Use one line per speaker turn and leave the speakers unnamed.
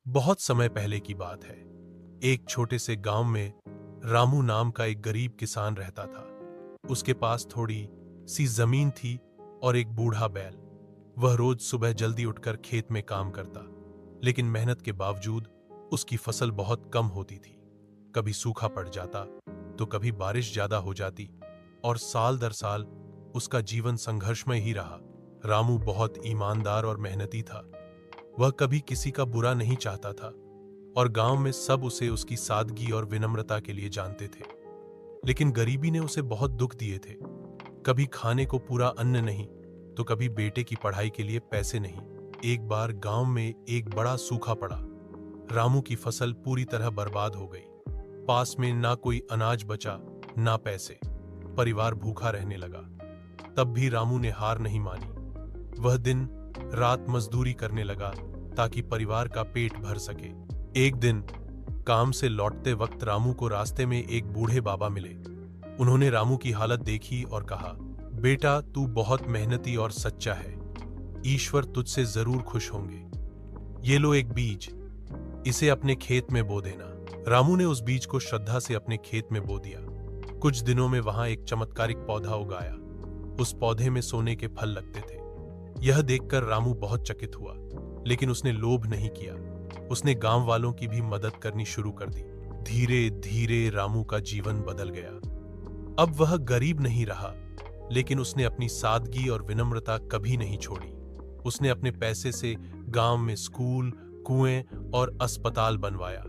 बहुत समय पहले की बात है। एक छोटे से गांव में रामू नाम का एक गरीब किसान रहता था। उसके पास थोड़ी सी जमीन थी और एक बूढ़ा बैल। वह रोज सुबह जल्दी उठकर खेत में काम करता, लेकिन मेहनत के बावजूद उसकी फसल बहुत कम होती थी। कभी सूखा पड़ जाता तो कभी बारिश ज्यादा हो जाती और साल दर साल उसका जीवन संघर्षमय ही रहा। रामू बहुत ईमानदार और मेहनती था। वह कभी किसी का बुरा नहीं चाहता था और गांव में सब उसे उसकी सादगी और विनम्रता के लिए जानते थे। लेकिन गरीबी ने उसे बहुत दुख दिए थे। कभी खाने को पूरा अन्न नहीं, तो कभी बेटे की पढ़ाई के लिए पैसे नहीं। एक बार गांव में एक बड़ा सूखा पड़ा। रामू की फसल पूरी तरह बर्बाद हो गई। पास में ना कोई अनाज बचा, ना पैसे। परिवार भूखा रहने लगा। तब भी रामू ने हार नहीं मानी। वह दिन रात मजदूरी करने लगा ताकि परिवार का पेट भर सके। एक दिन काम से लौटते वक्त रामू को रास्ते में एक बूढ़े बाबा मिले। उन्होंने रामू की हालत देखी और कहा, बेटा तू बहुत मेहनती और सच्चा है। ईश्वर तुझसे जरूर खुश होंगे। ये लो एक बीज, इसे अपने खेत में बो देना। रामू ने उस बीज को श्रद्धा से अपने खेत में बो दिया। कुछ दिनों में वहां एक चमत्कारिक पौधा उगाया। उस पौधे में सोने के फल लगते थे। यह देखकर रामू बहुत चकित हुआ, लेकिन उसने लोभ नहीं किया। उसने गांव वालों की भी मदद करनी शुरू कर दी। धीरे धीरे रामू का जीवन बदल गया। अब वह गरीब नहीं रहा, लेकिन उसने अपनी सादगी और विनम्रता कभी नहीं छोड़ी। उसने अपने पैसे से गांव में स्कूल, कुएं और अस्पताल बनवाया।